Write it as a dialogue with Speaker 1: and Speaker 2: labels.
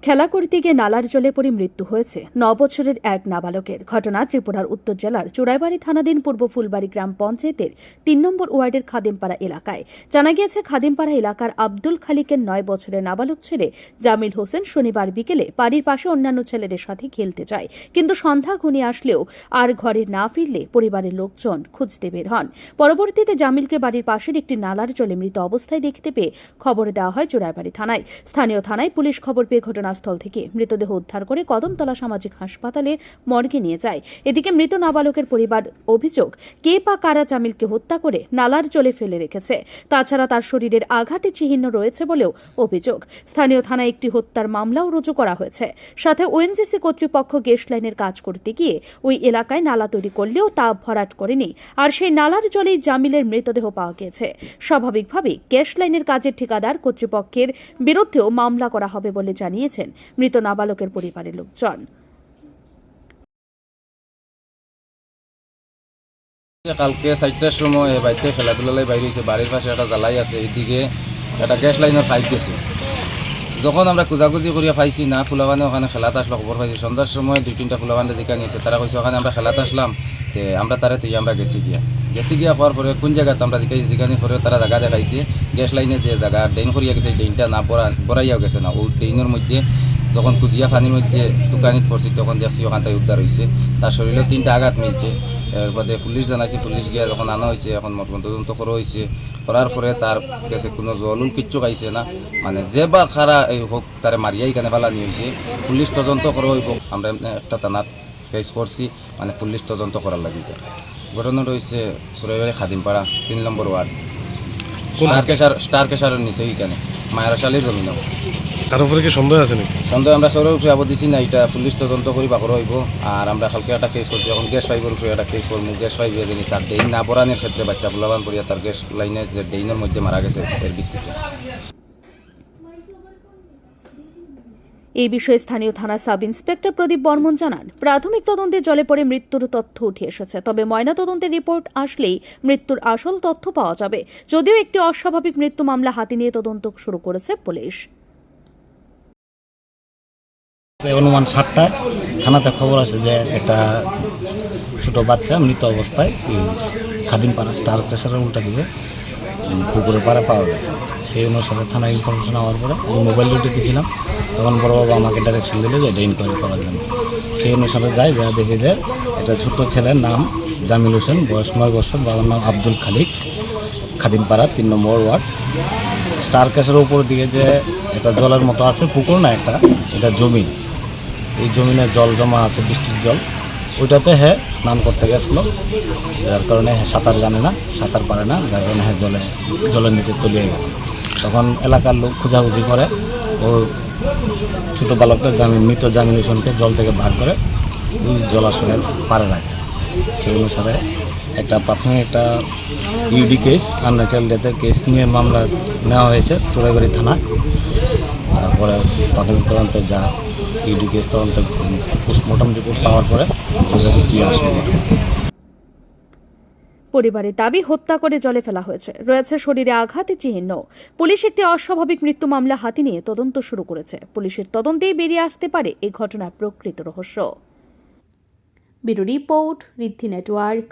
Speaker 1: খেলা করতে গিয়ে নালার জলে পড়ে মৃত্যু হয়েছে 9 বছরের এক নাবালকের। ঘটনা ত্রিপুরার উত্তর জেলার চুড়াইবাড়ি থানাধীন পূর্ব ফুলবাড়ি গ্রাম পঞ্চায়েতের 3 নম্বর ওয়ার্ডের খাদিমপাড়া এলাকায়। জানা গিয়েছে, খাদিমপাড়া এলাকার আব্দুল খালিকের 9 বছরের নাবালক ছেলে জামিল হোসেন শনিবার বিকেলে বাড়ির পাশে অন্যান্য ছেলেদের সাথে খেলতে যায়, কিন্তু সন্ধ্যা ঘনিয়ে আসলেও আর ঘরে না ফিরলে পরিবারের লোকজন খুঁজতে বের হন। পরবর্তীতে জামিলকে বাড়ির পাশের একটি নালার জলে মৃত অবস্থায় দেখতে পেয়ে খবর দেওয়া হয় চুড়াইবাড়ি থানায়। স্থানীয় থানায় পুলিশ খবর পেয়ে ঘটনাস্থল থেকে মৃতদেহ উদ্ধার করে কদমতলা সামাজিক হাসপাতালে মর্গে নিয়ে যায়। এদিকে মৃত নাবালকের পরিবার অভিযোগ, কে বা কারা জামিলকে হত্যা করে নালার জলে ফেলে রেখেছে। তাছাড়া তার শরীরের আঘাতে চিহ্ন রয়েছে বলেও অভিযোগ। স্থানীয় থানায় একটি হত্যার মামলাও রুজু করা হয়েছে। সাথে ওএনজিসি কর্তৃপক্ষ গ্যাস লাইনের কাজ করতে গিয়ে ওই এলাকায় নালা তৈরি করলেও তা ভরাট করেনি, আর সেই নালার জলেই জামিলের মৃতদেহ পাওয়া গেছে। স্বাভাবিকভাবেই গ্যাস লাইনের কাজের ঠিকাদার কর্তৃপক্ষের বিরুদ্ধেও মামলা করা হবে বলে জানিয়েছেন মৃত নাবালকের পরিবারের লোকজন।
Speaker 2: কালকে 4টার সময় বাড়িতে খেলাধুলায় বাইরে হয়েছে, বাড়ির পাশে একটা জ্বালাই আছে, এইদিকে একটা গ্যাস লাইনের পাইপ গেছে। যখন আমরা খোঁজাখুঁজি করিয়া পাইছি না, ফুলাবানে ওখানে খেলাতে আসলো, খবর পাইছি সন্ধ্যার সময় 2-3টা ফুলাবানে যেখানে নিয়েছে, তারা কইছে ওখানে আমরা খেলাতে আসলাম, তে আমরা তারা তুই আমরা গেছি গিয়া হওয়ার পরে কোন জায়গাতে আমরা যেখানে পরে তারা জায়গা দেখাইছে গ্যাস লাইনের যে জায়গা ড্রেন করিয়া গেছে, ড্রেনটা না বড়াইয়াও গেছে না, ওই ড্রেনের মধ্যে যখন কুজিয়া পানির মধ্যে দোকানিত পড়ছি তখন দেখছি ওখান থেকে উদ্ধার হয়েছে। তার শরীরে 3টা আঘাত মিলছে। এর বাদে পুলিশ জানাইছে, পুলিশ গিয়া যখন আনা হয়েছে, এখন তদন্ত করা হয়েছে। করার পরে তার কাছে কোনো জলুল কিচ্ছু খাইছে না, মানে যে বা খারা এই হোক তারে মারিয়াই কেন ফেলানি হয়েছে। পুলিশ তদন্ত করা হইব। আমরা একটা থানাত কেস করছি, মানে পুলিশ তদন্ত করার লাগি। ঘটনাটা হয়েছে চুড়াইবাড়ি খাদিমপাড়া 3 নম্বর ওয়ার্ড, স্টার কেশারের নিচে ওইখানে মায়েরাশালীর জমিন।
Speaker 3: তার উপরে কি সন্দেহ আছে নাকি?
Speaker 2: সন্দেহ আমরা সৌর উপরে আবার দিছি না, এটা পুলিশ তদন্ত করি বাকর হইব। আর আমরা কালকে একটা কেস করছি, এখন গ্যাস পাইপের উপরে একটা কেস করবো। গ্যাস পাইপ জানি তার ডেইন না বরানোর ক্ষেত্রে বাচ্চা ফুলাবান করিয়া তার গ্যাস লাইনের যে ডেইনের মধ্যে মারা গেছে এর ভিত্তিতে।
Speaker 1: এই বিষয়ে স্থানীয় থানা সাব ইন্সপেক্টর প্রদীপ বর্মন জানান, প্রাথমিক তদন্তে জলে পড়ে মৃত্যুর তথ্য উঠে এসেছে, তবে ময়নাতদন্তের রিপোর্ট আসলেই মৃত্যুর আসল তথ্য পাওয়া যাবে। যদিও একটি অস্বাভাবিক মৃত্যু মামলা হাতে নিয়ে তদন্ত শুরু করেছে পুলিশ।
Speaker 4: অনুমান 7টায় থানাতে খবর আসে যে একটা ছোট বাচ্চা মৃত অবস্থায় খাদিমপাড়া স্টার ক্রেশারের উল্টা দিকে পুকুরের পাড়ে পাওয়া গেছে। সেই অনুসারে থানায় ইনফরমেশন হওয়ার পরে মোবাইল ডিউটি দিয়েছিলাম, তখন বড় বাবা আমাকে ডাইরেকশন দিল যে এটা ইনকোয়ারি করার জন্য। সেই অনুসারে যাই, যা দেখে যে একটা ছোট্ট ছেলের নাম জামিল হোসেন, বয়স 9 বছর, বাবার নাম আব্দুল খালিক, খাদিমপাড়া 3 নম্বর ওয়ার্ড। স্টার ক্রেশারের উপর দিকে যে একটা জলের মতো আছে, পুকুর না একটা, এটা জমিন। এই জমিনে জল জমা আছে, বৃষ্টির জল, ওইটাতে স্নান করতে গেছিলো, যার কারণে সাঁতার জানে না, সাঁতার পারে না, যার কারণে জলের নিচে তলিয়ে গেল। তখন এলাকার লোক খোঁজাখুঁজি করে ও ছোটো বালকটা মৃত জামিল হোসেনকে জল থেকে বার করে ওই জলাশয়ের পাড়ে রাখে। সেই অনুসারে একটা প্রাথমিক একটা ইউডি কেস, আনন্যাচারাল ডেথের কেস নিয়ে মামলা নেওয়া হয়েছে চুড়াইবাড়ি থানায়। তারপরে প্রাথমিক তদন্তে যা ইউডি কেস তদন্তে পোস্টমর্টম রিপোর্ট পাওয়ার পরে কি আসবে।
Speaker 1: পরিবারের দাবি, হত্যা করে জলে ফেলা হয়েছে, রয়েছে শরীরে আঘাতে চিহ্ন। পুলিশ একটি অস্বাভাবিক মৃত্যু মামলা হাতে নিয়ে তদন্ত শুরু করেছে। পুলিশের তদন্তেই বেরিয়ে আসতে পারে এই ঘটনার প্রকৃত রহস্য। ব্যুরো রিপোর্ট, ঋদ্ধি নেটওয়ার্ক।